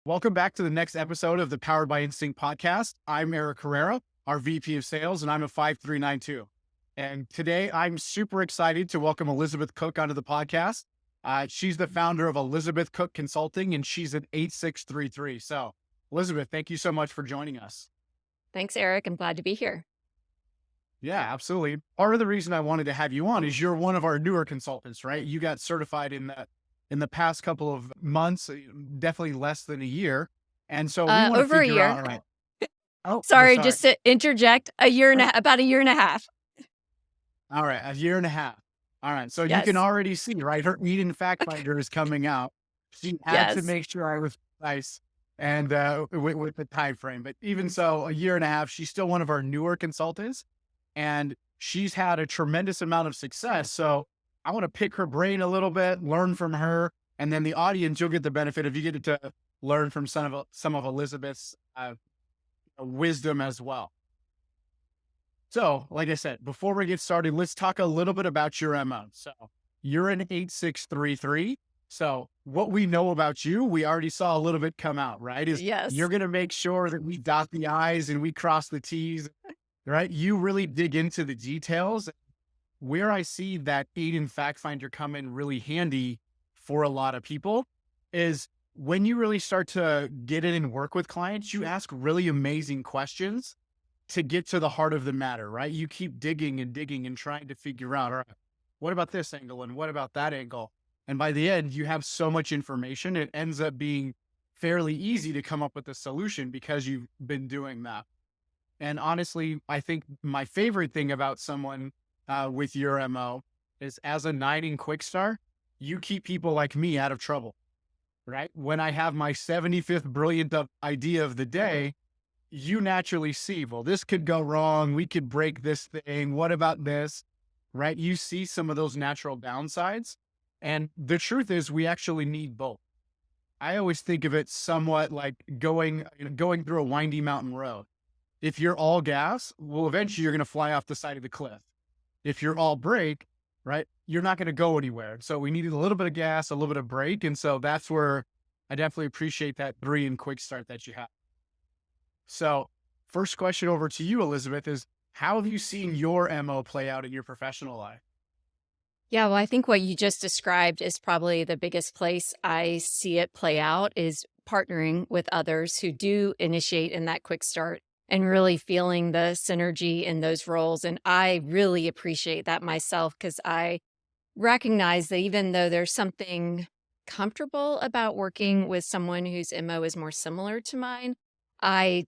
Welcome back to the next episode of the Powered by Instinct podcast. I'm Eric Herrera, our VP of Sales, and I'm a 5392. And today I'm super excited to welcome Elizabeth Cook onto the podcast. She's the founder of Elizabeth Cook Consulting, and she's an 8633. So, Elizabeth, thank you so much for joining us. Thanks, Eric. I'm glad to be here. Yeah, absolutely. Part of the reason I wanted to have you on is you're one of our newer consultants, right? You got certified in the past couple of months, definitely less than a year. And so we want to Over a figure out, year. all right. Oh, Sorry, sorry. just to interject, about a year and a half. All right, a year and a half. All right, so you can Yes. already see, right? Her Eden Fact Finder is coming out. She had to Yes. make sure I was nice and with the time frame. But even so, a year and a half, she's still one of our newer consultants, and she's had a tremendous amount of success. So I want to pick her brain a little bit, learn from her, and then the audience, you'll get the benefit if you get to learn from some of Elizabeth's wisdom as well. So, like I said, before we get started, let's talk a little bit about your MO. So, you're an 8633. So, what we know about you, we already saw a little bit come out, right? Is Yes. you're going to make sure that we dot the I's and we cross the T's, right? You really dig into the details. Where I see that Eden Fact Finder come in really handy for a lot of people is when you really start to get in and work with clients, you ask really amazing questions to get to the heart of the matter, right? You keep digging and digging and trying to figure out, all right, what about this angle and what about that angle? And by the end, you have so much information, it ends up being fairly easy to come up with a solution because you've been doing that. And honestly, I think my favorite thing about someone with your MO is as a 9 in quick star, you keep people like me out of trouble, right? When I have my 75th brilliant idea of the day, you naturally see, well, this could go wrong. We could break this thing. What about this? Right? You see some of those natural downsides. And the truth is, we actually need both. I always think of it somewhat like going through a windy mountain road. If you're all gas, well, eventually you're going to fly off the side of the cliff. If you're all brake, right, you're not going to go anywhere. So we needed a little bit of gas, a little bit of brake. And so that's where I definitely appreciate that 3 in quick start that you have. So, first question over to you, Elizabeth, is how have you seen your MO play out in your professional life? Yeah, well, I think what you just described is probably the biggest place I see it play out is partnering with others who do initiate in that quick start and really feeling the synergy in those roles. And I really appreciate that myself because I recognize that even though there's something comfortable about working with someone whose MO is more similar to mine, I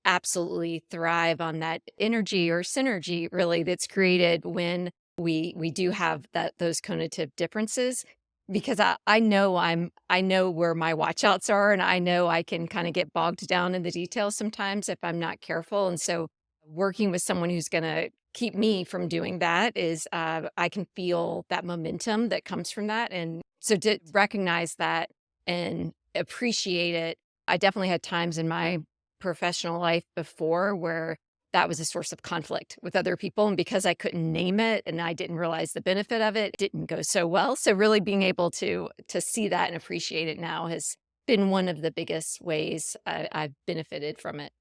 absolutely thrive on that energy or synergy really that's created when we do have those cognitive differences because I know where my watch outs are and I know I can kind of get bogged down in the details sometimes if I'm not careful. And so working with someone who's going to keep me from doing that is I can feel that momentum that comes from that. And so to recognize that and appreciate it, I definitely had times in my professional life before where that was a source of conflict with other people. And because I couldn't name it and I didn't realize the benefit of it, it didn't go so well. So really being able to see that and appreciate it now has been one of the biggest ways I've benefited from it.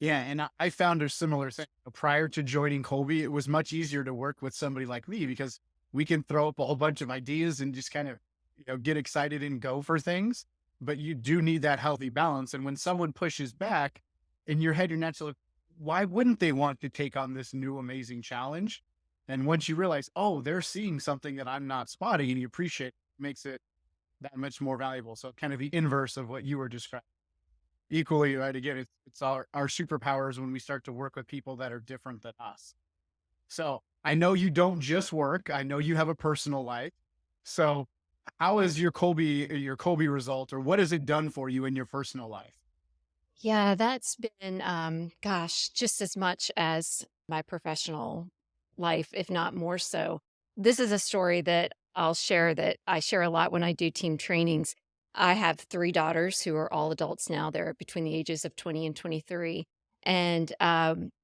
Yeah, and I found a similar thing. Prior to joining Kolbe, it was much easier to work with somebody like me because we can throw up a whole bunch of ideas and just kind of, get excited and go for things. But you do need that healthy balance. And when someone pushes back in your head, you're naturally, why wouldn't they want to take on this new amazing challenge? And once you realize, oh, they're seeing something that I'm not spotting and you appreciate it, makes it that much more valuable. So kind of the inverse of what you were describing. Equally, right? Again, it's our superpowers when we start to work with people that are different than us. So I know you don't just work. I know you have a personal life. So how is your Colby result, or what has it done for you in your personal life? Yeah, that's been, gosh, just as much as my professional life, if not more so. This is a story that I'll share that I share a lot when I do team trainings. I have three daughters who are all adults now. They're between the ages of 20 and 23. And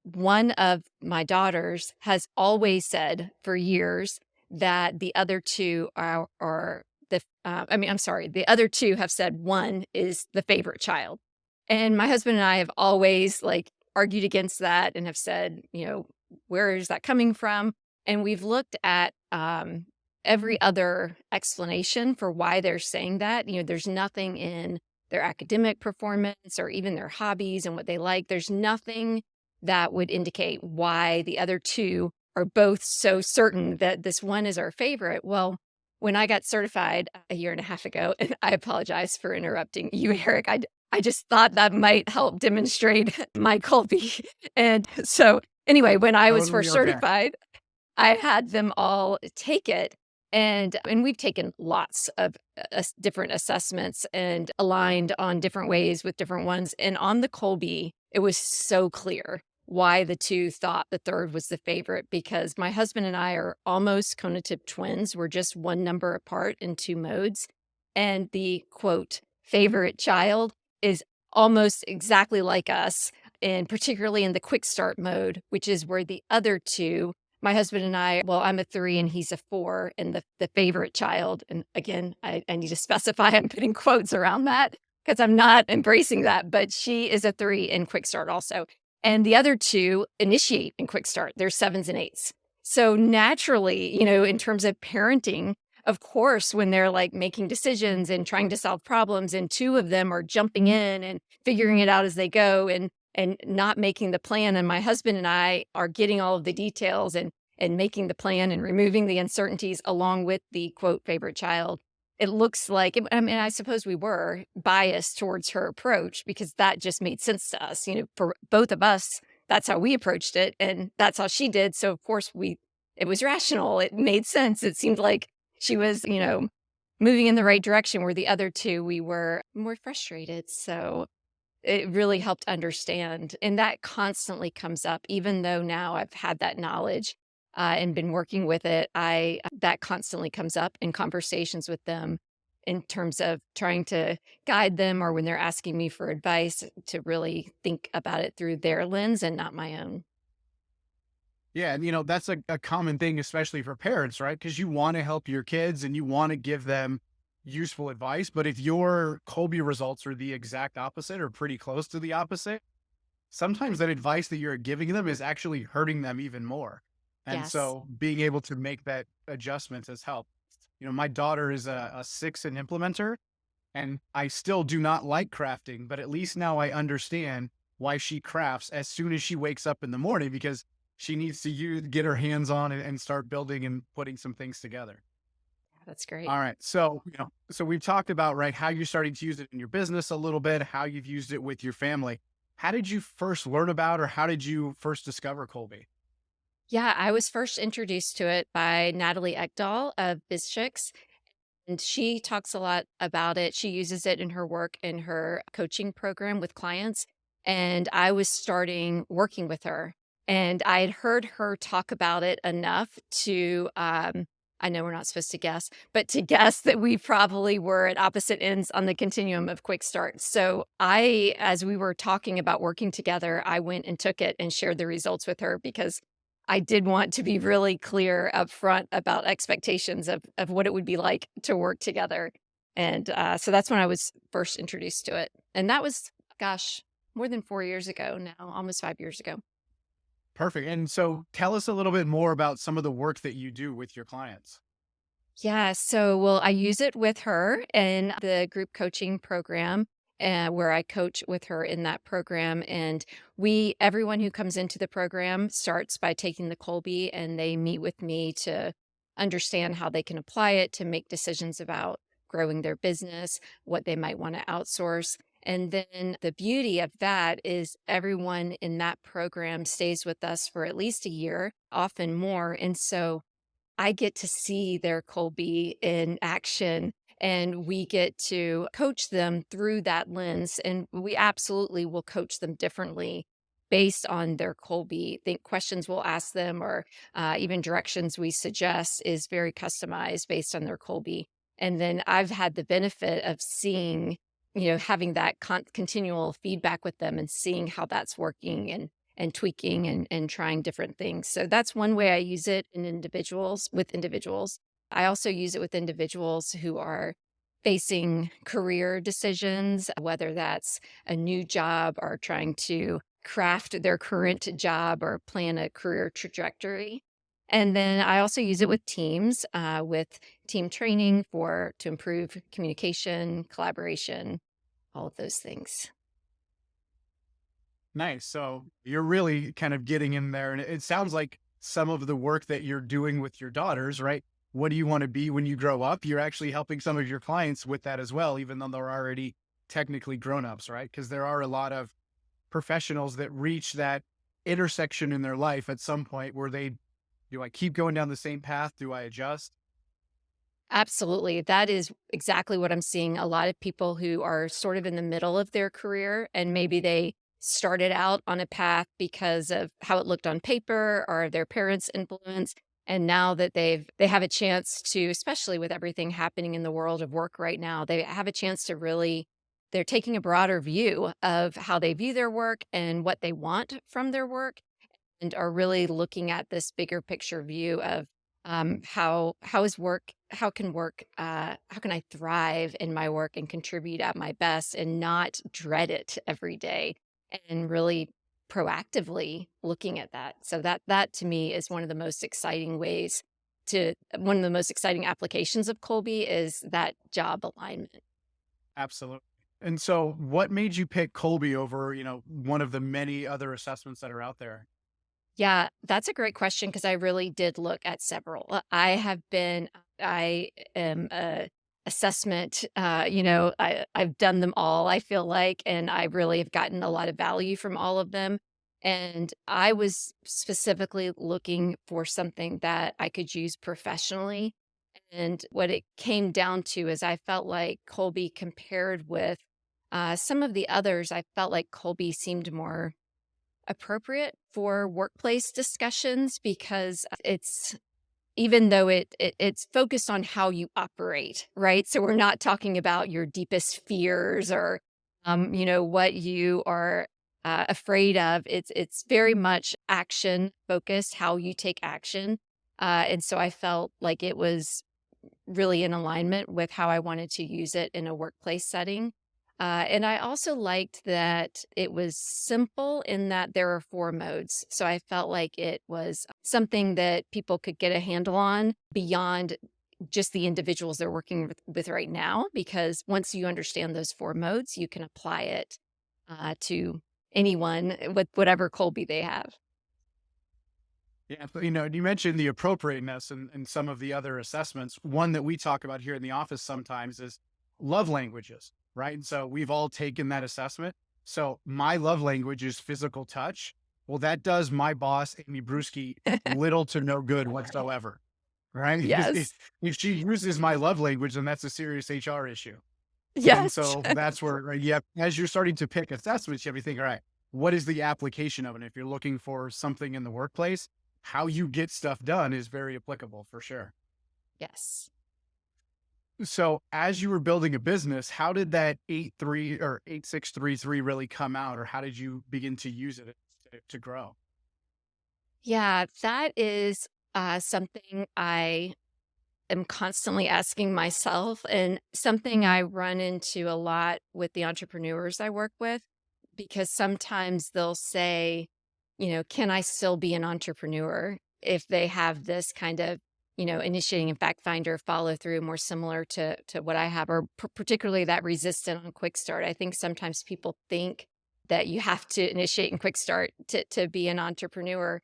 one of my daughters has always said for years that the other two are I'm sorry, the other two have said one is the favorite child. And my husband and I have always like argued against that and have said, where is that coming from? And we've looked at every other explanation for why they're saying that. There's nothing in their academic performance or even their hobbies and what they like. There's nothing that would indicate why the other two are both so certain that this one is our favorite. Well, when I got certified a year and a half ago, and I apologize for interrupting you, Eric, I just thought that might help demonstrate my Kolbe. And so, anyway, when I was Totally first okay. certified, I had them all take it. And we've taken lots of different assessments and aligned on different ways with different ones. And on the Kolbe, it was so clear why the two thought the third was the favorite, because my husband and I are almost conative twins. We're just one number apart in two modes. And the quote, favorite child is almost exactly like us, and particularly in the quick start mode, which is where the other two, my husband and I, well, I'm a 3 and he's a 4, and the favorite child, and again, I need to specify, I'm putting quotes around that because I'm not embracing that, but she is a 3 in quick start also. And the other two initiate in quick start. They're 7s and 8s. So naturally, in terms of parenting, of course, when they're like making decisions and trying to solve problems, and two of them are jumping in and figuring it out as they go and not making the plan. And my husband and I are getting all of the details and making the plan and removing the uncertainties along with the quote favorite child. It looks like, I mean, I suppose we were biased towards her approach because that just made sense to us. For both of us, that's how we approached it. And that's how she did. So of course it was rational. It made sense. It seemed like she was, moving in the right direction, where the other two, we were more frustrated. So it really helped understand. And that constantly comes up, even though now I've had that knowledge and been working with it. That constantly comes up in conversations with them in terms of trying to guide them, or when they're asking me for advice, to really think about it through their lens and not my own. Yeah, and that's a common thing, especially for parents, right? Because you want to help your kids and you want to give them useful advice. But if your Colby results are the exact opposite or pretty close to the opposite, sometimes that advice that you're giving them is actually hurting them even more. And Yes. so being able to make that adjustment has helped. My daughter is a 6 in implementer, and I still do not like crafting, but at least now I understand why she crafts as soon as she wakes up in the morning, because she needs to get her hands on and start building and putting some things together. That's great. All right. So, so we've talked about, right, how you're starting to use it in your business a little bit, how you've used it with your family. How did you first learn about, or how did you first discover Colby? Yeah, I was first introduced to it by Natalie Ekdahl of BizChicks, and she talks a lot about it. She uses it in her work in her coaching program with clients. And I was starting working with her, and I had heard her talk about it enough to, I know we're not supposed to guess, but to guess that we probably were at opposite ends on the continuum of quick start. So as we were talking about working together, I went and took it and shared the results with her, because I did want to be really clear up front about expectations of what it would be like to work together. And so that's when I was first introduced to it. And that was, gosh, more than 4 years ago now, almost 5 years ago. Perfect. And so tell us a little bit more about some of the work that you do with your clients. Yeah. So, well, I use it with her in the group coaching program, where I coach with her in that program. And everyone who comes into the program starts by taking the Colby, and they meet with me to understand how they can apply it to make decisions about growing their business, what they might want to outsource. And then the beauty of that is everyone in that program stays with us for at least a year, often more. And so I get to see their Colby in action, and we get to coach them through that lens. And we absolutely will coach them differently based on their Colby. Think questions we'll ask them, or even directions we suggest, is very customized based on their Colby. And then I've had the benefit of seeing, having that continual feedback with them and seeing how that's working, and tweaking and trying different things. So that's one way I use it in individuals with individuals. I also use it with individuals who are facing career decisions, whether that's a new job or trying to craft their current job or plan a career trajectory. And then I also use it with teams, with team training for to improve communication, collaboration, all of those things. Nice. So you're really kind of getting in there. And it sounds like some of the work that you're doing with your daughters, right? What do you want to be when you grow up? You're actually helping some of your clients with that as well, even though they're already technically grown-ups, right? Because there are a lot of professionals that reach that intersection in their life at some point where they do I keep going down the same path? Do I adjust? Absolutely. That is exactly what I'm seeing. A lot of people who are sort of in the middle of their career and maybe they started out on a path because of how it looked on paper or their parents' influence. And now that they have a chance to, especially with everything happening in the world of work right now, they have a chance to really they're taking a broader view of how they view their work and what they want from their work and are really looking at this bigger picture view of how is work how can I thrive in my work and contribute at my best and not dread it every day and really proactively looking at that. So that to me is one of the most exciting ways to one of the most exciting applications of Colby is that job alignment. Absolutely. And so what made you pick Colby over, one of the many other assessments that are out there? Yeah, that's a great question because I really did look at several. I am a assessment, I've done them all, I feel like, and I really have gotten a lot of value from all of them. And I was specifically looking for something that I could use professionally. And what it came down to is I felt like Colby compared with some of the others, I felt like Colby seemed more appropriate for workplace discussions because it's even though it's focused on how you operate, right? So we're not talking about your deepest fears or what you are afraid of. It's very much action focused, how you take action. And so I felt like it was really in alignment with how I wanted to use it in a workplace setting. And I also liked that it was simple in that there are 4 modes. So I felt like it was something that people could get a handle on beyond just the individuals they're working with right now. Because once you understand those 4 modes, you can apply it to anyone with whatever Colby they have. Yeah, but you mentioned the appropriateness and some of the other assessments. One that we talk about here in the office sometimes is love languages, right? And so we've all taken that assessment. So my love language is physical touch. Well, that does my boss, Amy Bruschi, little to no good whatsoever, right? Because Yes. if she uses my love language, then that's a serious HR issue. And Yes. so that's where, right, as you're starting to pick assessments, you have to think, all right, what is the application of it? If you're looking for something in the workplace, how you get stuff done is very applicable for sure. Yes. So as you were building a business, how did that 83 or 8633 really come out? Or how did you begin to use it to grow? Yeah, that is something I am constantly asking myself and something I run into a lot with the entrepreneurs I work with because sometimes they'll say, can I still be an entrepreneur if they have this kind of, initiating and fact finder follow through more similar to what I have, or particularly that resistant on quick start. I think sometimes people think that you have to initiate and quick start to be an entrepreneur.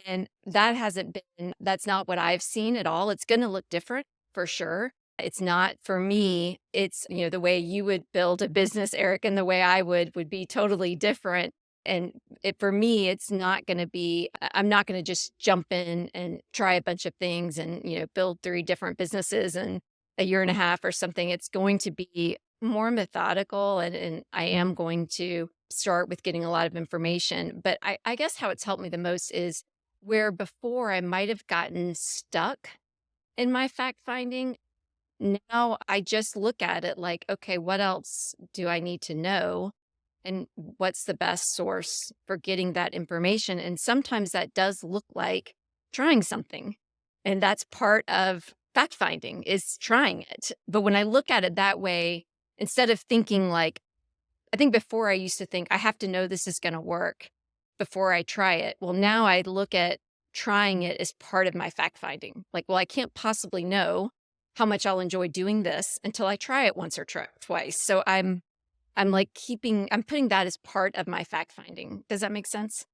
And that hasn't been, that's not what I've seen at all. It's going to look different for sure. It's not for me. It's, the way you would build a business, Eric, and the way I would be totally different. And for me, it's not going to be, I'm not going to just jump in and try a bunch of things and, build 3 different businesses in a year and a half or something. It's going to be more methodical and I am going to start with getting a lot of information. But I guess how it's helped me the most is where before I might have gotten stuck in my fact finding, now I just look at it like, okay, what else do I need to know? And what's the best source for getting that information? And sometimes that does look like trying something. And that's part of fact finding, is trying it. But when I look at it that way, instead of thinking like, I think before I used to think I have to know this is going to work before I try it. Well, now I look at trying it as part of my fact finding. Like, well, I can't possibly know how much I'll enjoy doing this until I try it once or twice. So I'm like I'm putting that as part of my fact finding. Does that make sense?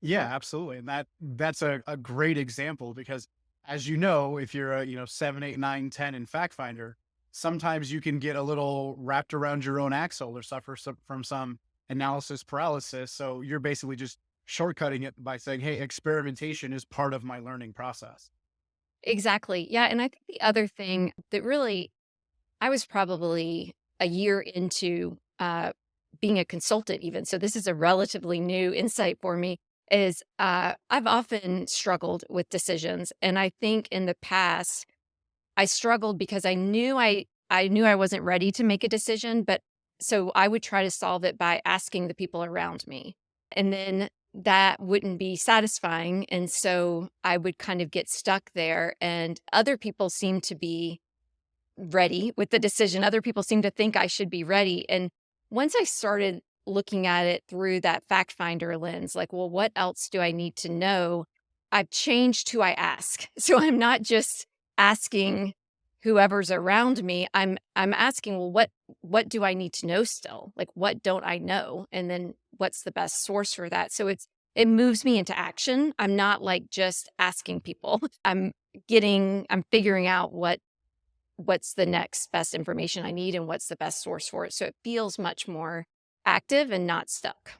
Yeah, absolutely. And that's a great example because as you know, if you're a, 7, 8, 9, 10 in fact finder, sometimes you can get a little wrapped around your own axle or suffer from some analysis paralysis. So you're basically just shortcutting it by saying, hey, experimentation is part of my learning process. Exactly. Yeah. And I think the other thing that really, I was probably a year into being a consultant, even. So this is a relatively new insight for me. Is I've often struggled with decisions. And I think in the past, I struggled because I knew I wasn't ready to make a decision, but so I would try to solve it by asking the people around me. And then that wouldn't be satisfying, and so I would kind of get stuck there, and other people seem to be ready with the decision. Other people seem to think I should be ready. And once I started looking at it through that fact finder lens, like, well, what else do I need to know? I've changed who I ask. So I'm not just asking whoever's around me. I'm asking, well, what do I need to know still? Like, what don't I know? And then what's the best source for that? So it moves me into action. I'm not like just asking people. I'm figuring out what's the next best information I need and what's the best source for it. So it feels much more active and not stuck.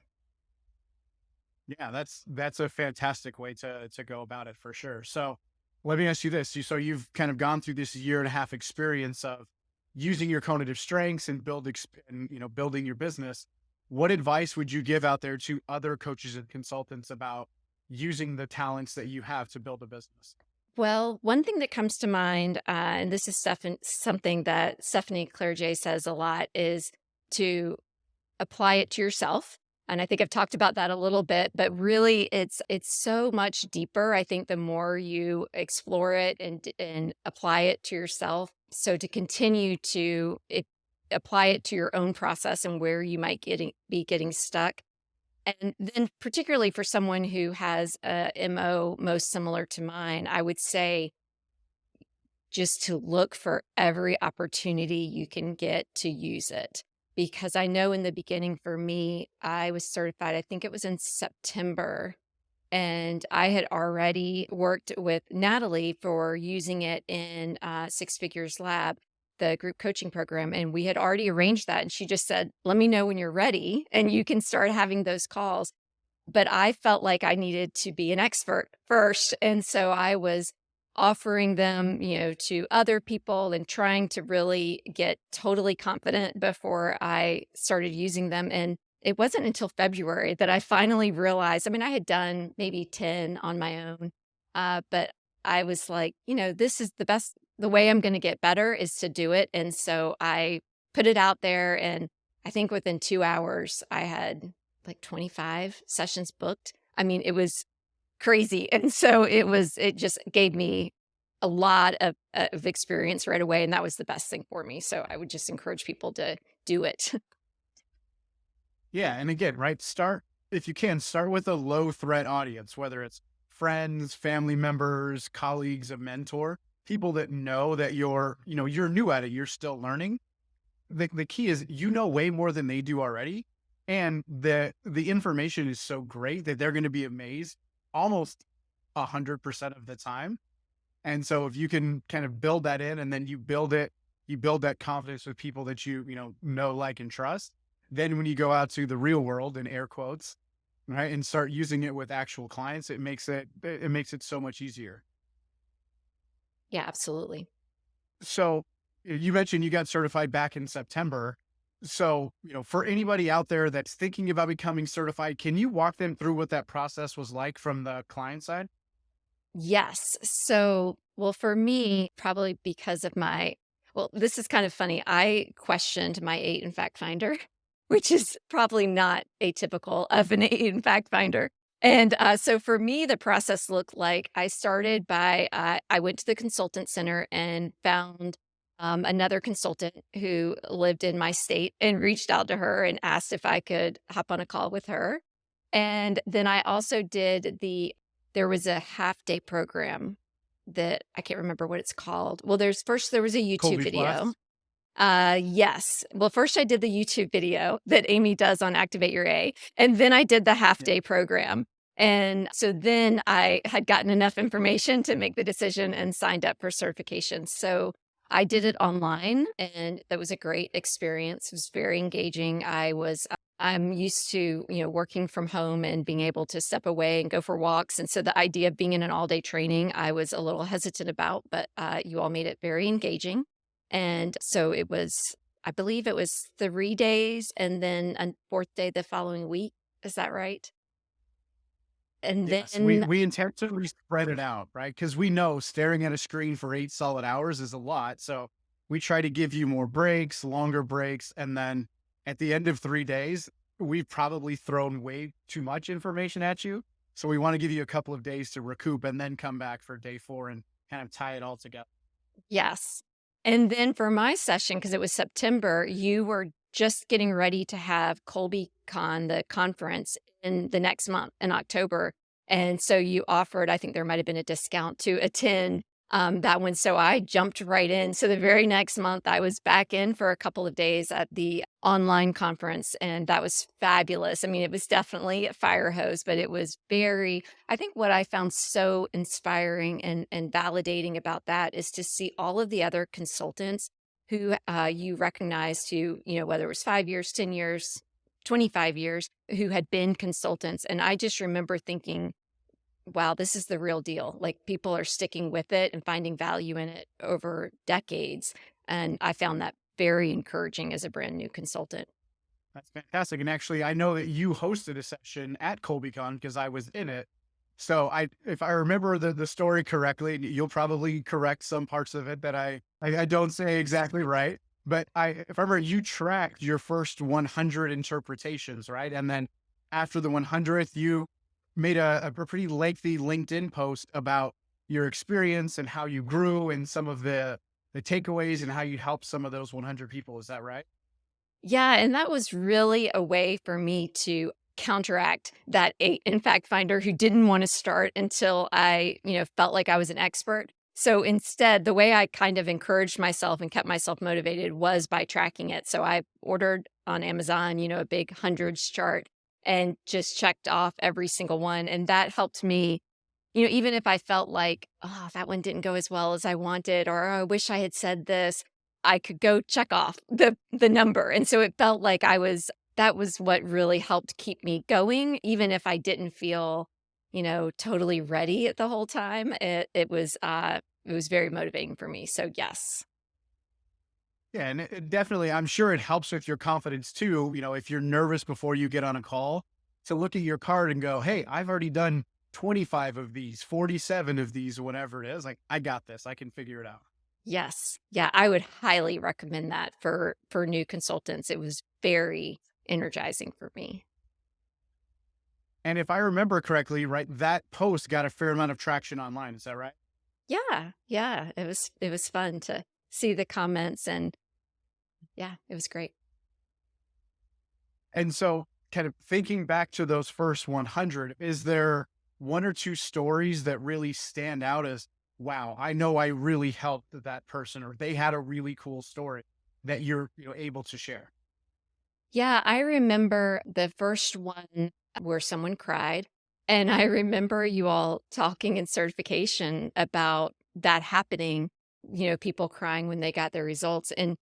Yeah, that's a fantastic way to go about it for sure. So let me ask you this. So you've kind of gone through this year and a half experience of using your cognitive strengths and building your business. What advice would you give out there to other coaches and consultants about using the talents that you have to build a business? Well, one thing that comes to mind, and this is something that Stephanie Claire says a lot, is to apply it to yourself. And I think I've talked about that a little bit, but really it's so much deeper. I think the more you explore it and apply it to yourself. So to continue to apply it to your own process and where you might be getting stuck. And then particularly for someone who has a MO most similar to mine, I would say just to look for every opportunity you can get to use it. Because I know in the beginning for me, I was certified, I think it was in September, and I had already worked with Natalie for using it in Six Figures Lab, the group coaching program. And we had already arranged that. And she just said, let me know when you're ready and you can start having those calls. But I felt like I needed to be an expert first. And so I was offering them, to other people and trying to really get totally confident before I started using them. And it wasn't until February that I finally realized, I mean, I had done maybe 10 on my own, but I was like, this is the way I'm going to get better is to do it. And so I put it out there. And I think within 2 hours, I had like 25 sessions booked. I mean, it was crazy. And so it just gave me a lot of experience right away. And that was the best thing for me. So I would just encourage people to do it. Yeah, and again, right, start if you can, start with a low threat audience, whether it's friends, family members, colleagues, a mentor, people that know that you're new at it, you're still learning. The key is you know way more than they do already, and the information is so great that they're going to be amazed almost 100% of the time. And so if you can kind of build that in and then you build that confidence with people that know, like, and trust. Then when you go out to the real world in air quotes, right, and start using it with actual clients, it makes it so much easier. Yeah, absolutely. So you mentioned you got certified back in September. So, for anybody out there that's thinking about becoming certified, can you walk them through what that process was like from the client side? Yes. So, well, for me, probably because of well, this is kind of funny. I questioned my 8 in Fact Finder, which is probably not atypical of an 8 in Fact Finder. And so for me, the process looked like I started by I went to the consultant center and found another consultant who lived in my state and reached out to her and asked if I could hop on a call with her. And then I also did there was a half day program that I can't remember what it's called. Well, there was a YouTube Colby video. Plus. Yes. Well, first I did the YouTube video that Amy does on Activate Your A, and then I did the half Yeah. day program. And so then I had gotten enough information to make the decision and signed up for certification. So I did it online and that was a great experience. It was very engaging. I'm used to, working from home and being able to step away and go for walks. And so the idea of being in an all day training, I was a little hesitant about, but you all made it very engaging. And so I believe it was 3 days and then a fourth day the following week. Is that right? And Yes, we then we intentionally spread it out, right? Because we know staring at a screen for 8 solid hours is a lot, so we try to give you more breaks, longer breaks, and then at the end of 3 days, we've probably thrown way too much information at you, so we wanna give you a couple of days to recoup and then come back for day 4 and kind of tie it all together. yes. And then for my session, because it was September, you were just getting ready to have KolbeCon, the conference, in the next month in October. And so you offered, I think there might have been a discount to attend that one. So I jumped right in. So the very next month, I was back in for a couple of days at the online conference, and that was fabulous. I mean, it was definitely a fire hose, but it was I think what I found so inspiring and validating about that is to see all of the other consultants who you recognized who, whether it was 5 years, 10 years, 25 years, who had been consultants. And I just remember thinking, wow, this is the real deal. Like people are sticking with it and finding value in it over decades. And I found that very encouraging as a brand new consultant. That's fantastic, and actually, I know that you hosted a session at KolbeCon because I was in it. So if I remember the story correctly, and you'll probably correct some parts of it that I don't say exactly right, but if I remember, you tracked your first 100 interpretations, right? And then after the 100th, you made a pretty lengthy LinkedIn post about your experience and how you grew and some of the takeaways and how you helped some of those 100 people. Is that right? Yeah, and that was really a way for me to counteract that in fact finder who didn't want to start until I, felt like I was an expert. So instead, the way I kind of encouraged myself and kept myself motivated was by tracking it. So I ordered on Amazon, a big hundreds chart and just checked off every single one. And that helped me, even if I felt like, oh, that one didn't go as well as I wanted, or "Oh, I wish I had said this, I could go check off the number, and so it felt like that was what really helped keep me going, even if I didn't feel, totally ready the whole time. It was very motivating for me, so yes. Yeah, and it definitely, I'm sure it helps with your confidence too. If you're nervous before you get on a call, to look at your card and go, "Hey, I've already done 25 of these, 47 of these, whatever it is. Like, I got this. I can figure it out." Yes. Yeah, I would highly recommend that for new consultants. It was very energizing for me. And if I remember correctly, right, that post got a fair amount of traction online. Is that right? Yeah, yeah, it was fun to see the comments and yeah, it was great. And so, kind of thinking back to those first 100, is there one or two stories that really stand out as, wow, I know I really helped that person, or they had a really cool story that you're able to share? Yeah, I remember the first one where someone cried, and I remember you all talking in certification about that happening, people crying when they got their results, and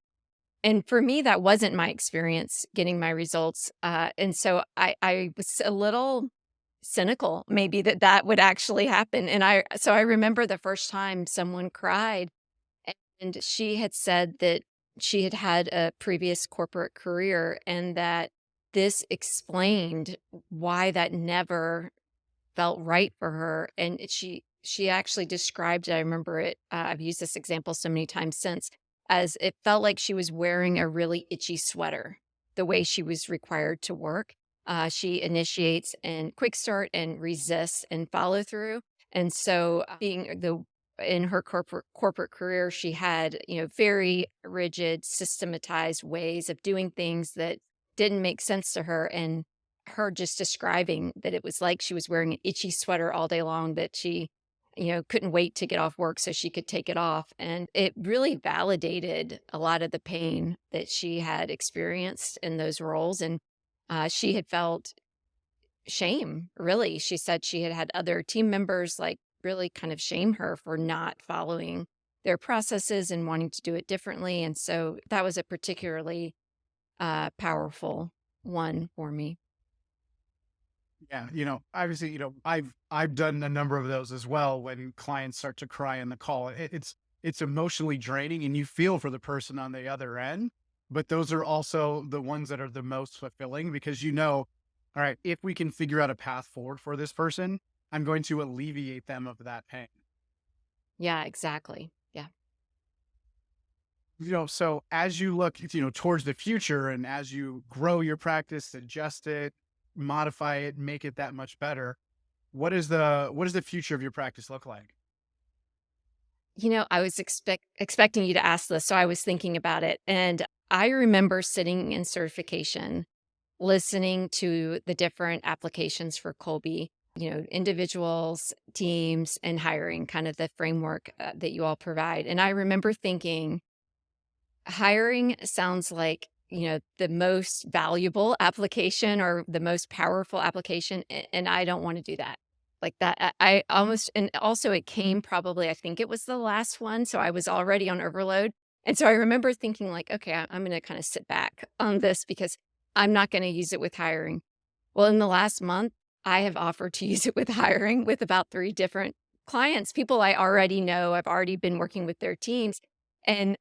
for me, that wasn't my experience getting my results, and so I was a little cynical maybe that that would actually happen, and I remember the first time someone cried, and she had said that she had had a previous corporate career and that this explained why that never felt right for her, and she actually described it, I remember it, I've used this example so many times since, as it felt like she was wearing a really itchy sweater, the way she was required to work, She initiates and quick start and resists and follow through. And so being the in her corporate career, she had, very rigid, systematized ways of doing things that didn't make sense to her. And her just describing that it was like she was wearing an itchy sweater all day long, that she, couldn't wait to get off work so she could take it off. And it really validated a lot of the pain that she had experienced in those roles. And she had felt shame, really. She said she had had other team members like really kind of shame her for not following their processes and wanting to do it differently. And so that was a particularly powerful one for me. Yeah, obviously, I've done a number of those as well when clients start to cry in the call. It's emotionally draining and you feel for the person on the other end, but those are also the ones that are the most fulfilling because all right, if we can figure out a path forward for this person, I'm going to alleviate them of that pain. Yeah, exactly. Yeah. So as you look, towards the future and as you grow your practice, adjust it, modify it, make it that much better, what does the future of your practice look like? I was expecting you to ask this, so I was thinking about it. And I remember sitting in certification, listening to the different applications for Colby, individuals, teams, and hiring, kind of the framework that you all provide. And I remember thinking, hiring sounds like, the most valuable application or the most powerful application. And I don't want to do that. Like that, I almost, and also it came probably, I think it was the last one. So I was already on overload. And so I remember thinking, like, okay, I'm going to kind of sit back on this because I'm not going to use it with hiring. Well, in the last month, I have offered to use it with hiring with about three different clients, people I already know. I've already been working with their teams. And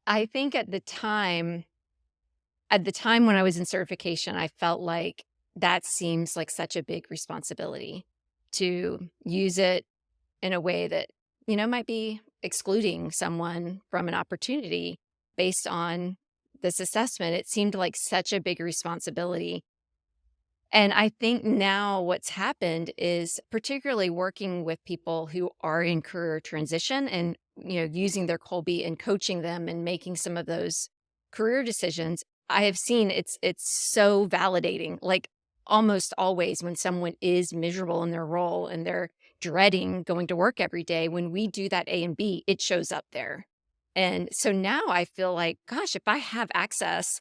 I think at the time when I was in certification, I felt like that seems like such a big responsibility to use it in a way that, might be excluding someone from an opportunity based on this assessment. It seemed like such a big responsibility. And I think now what's happened is particularly working with people who are in career transition and, using their Colby and coaching them and making some of those career decisions. I have seen it's so validating. Like almost always when someone is miserable in their role and they're dreading going to work every day, when we do that A and B, it shows up there. And so now I feel like, gosh, if I have access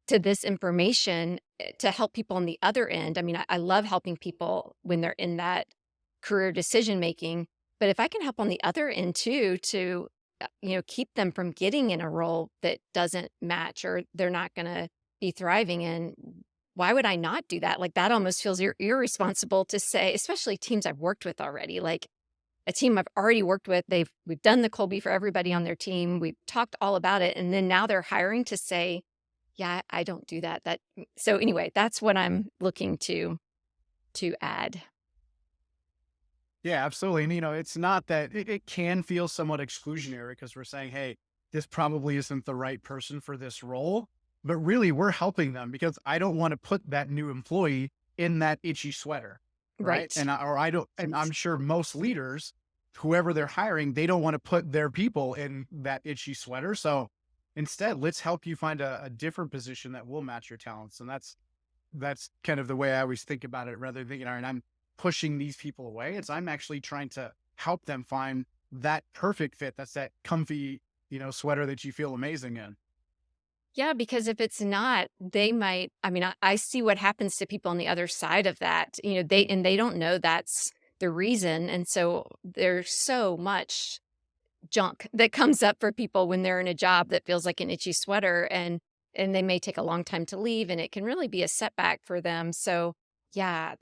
to this information to help people on the other end. I mean, I love helping people when they're in that career decision making, but if I can help on the other end too, to keep them from getting in a role that doesn't match or they're not going to be thriving in, why would I not do that? Like that almost feels irresponsible to say, especially teams I've worked with already. Like a team I've already worked with, we've done the Colby for everybody on their team. We've talked all about it, and then now they're hiring to say, yeah, I don't do that. So anyway, that's what I'm looking to add. Yeah, absolutely. And it's not that it can feel somewhat exclusionary because we're saying, hey, this probably isn't the right person for this role. But really, we're helping them because I don't want to put that new employee in that itchy sweater. Right. Right. Or I don't, and I'm sure most leaders, whoever they're hiring, they don't want to put their people in that itchy sweater. So instead, let's help you find a different position that will match your talents. And that's kind of the way I always think about it rather than, and I'm pushing these people away. I'm actually trying to help them find that perfect fit. That's that comfy, sweater that you feel amazing in. Yeah, because if it's not, they might, I mean, I see what happens to people on the other side of that. They don't know that's the reason. And so there's so much junk that comes up for people when they're in a job that feels like an itchy sweater, and they may take a long time to leave, and it can really be a setback for them. So yeah,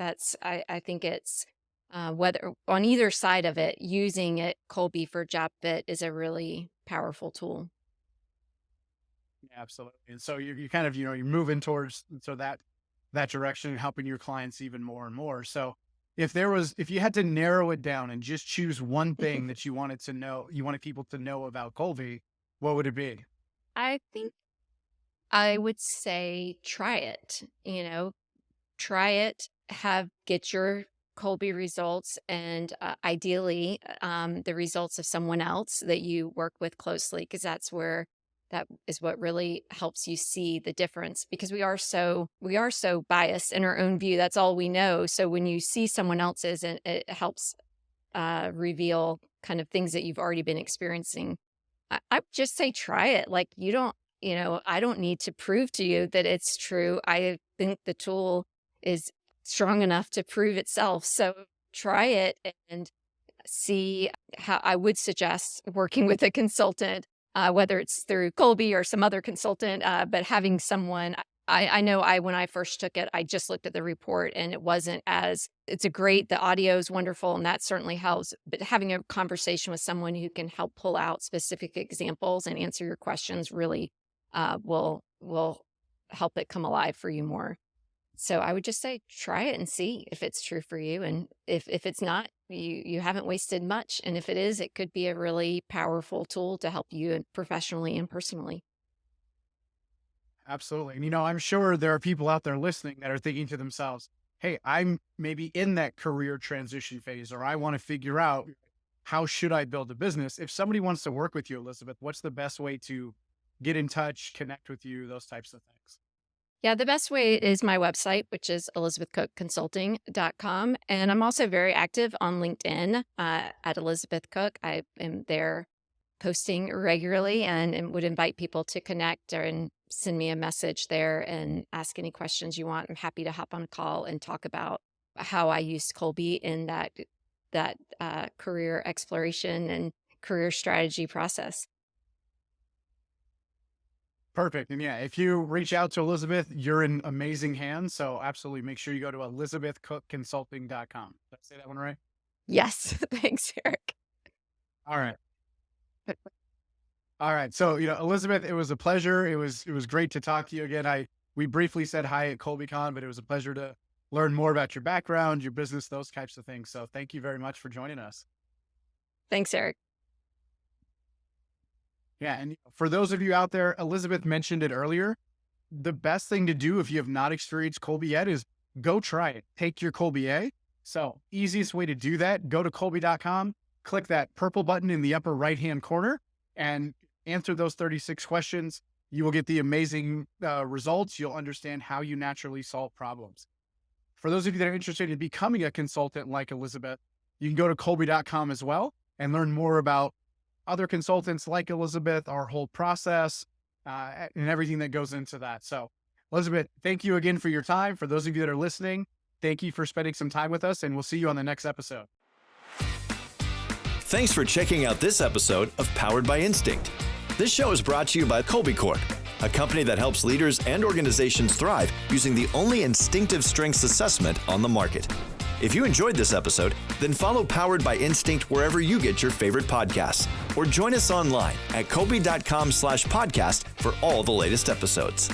I think it's whether on either side of it, using it Colby for job fit is a really powerful tool. Yeah, absolutely. And so you kind of, you're moving towards that direction, helping your clients even more and more. So if you had to narrow it down and just choose one thing that you wanted people to know about Colby, what would it be? I think I would say try it, try it, get your Kolbe results, and ideally the results of someone else that you work with closely, because that is what really helps you see the difference, because we are so biased in our own view. That's all we know. So when you see someone else's, and it helps reveal kind of things that you've already been experiencing. I would just say try it. Like, I don't need to prove to you that it's true. I think the tool is strong enough to prove itself. So try it and see how. I would suggest working with a consultant, whether it's through Kolbe or some other consultant, but having someone. I know when I first took it, I just looked at the report and it wasn't the audio is wonderful and that certainly helps, but having a conversation with someone who can help pull out specific examples and answer your questions really will help it come alive for you more. So I would just say, try it and see if it's true for you. And if it's not, you haven't wasted much. And if it is, it could be a really powerful tool to help you professionally and personally. Absolutely. And, I'm sure there are people out there listening that are thinking to themselves, hey, I'm maybe in that career transition phase, or I want to figure out how should I build a business? If somebody wants to work with you, Elizabeth, what's the best way to get in touch, connect with you, those types of things? Yeah, the best way is my website, which is elizabethcookconsulting.com. And I'm also very active on LinkedIn at Elizabeth Cook. I am there posting regularly and would invite people to connect and send me a message there and ask any questions you want. I'm happy to hop on a call and talk about how I used Kolbe in that career exploration and career strategy process. Perfect. And yeah, if you reach out to Elizabeth, you're in amazing hands. So absolutely make sure you go to elizabethcookconsulting.com. Did I say that one right? Yes. Thanks, Eric. All right. All right. So, Elizabeth, it was a pleasure. It was great to talk to you again. We briefly said hi at KolbeCon, but it was a pleasure to learn more about your background, your business, those types of things. So thank you very much for joining us. Thanks, Eric. Yeah. And for those of you out there, Elizabeth mentioned it earlier. The best thing to do if you have not experienced Kolbe yet is go try it. Take your Kolbe A. So easiest way to do that, go to Kolbe.com, click that purple button in the upper right-hand corner and answer those 36 questions. You will get the amazing results. You'll understand how you naturally solve problems. For those of you that are interested in becoming a consultant like Elizabeth, you can go to Kolbe.com as well and learn more about other consultants like Elizabeth, our whole process, and everything that goes into that. So, Elizabeth, thank you again for your time. For those of you that are listening, thank you for spending some time with us, and we'll see you on the next episode. Thanks for checking out this episode of Powered by Instinct. This show is brought to you by Kolbe Corp, a company that helps leaders and organizations thrive using the only instinctive strengths assessment on the market. If you enjoyed this episode, then follow Powered by Instinct wherever you get your favorite podcasts, or join us online at kolbe.com/podcast for all the latest episodes.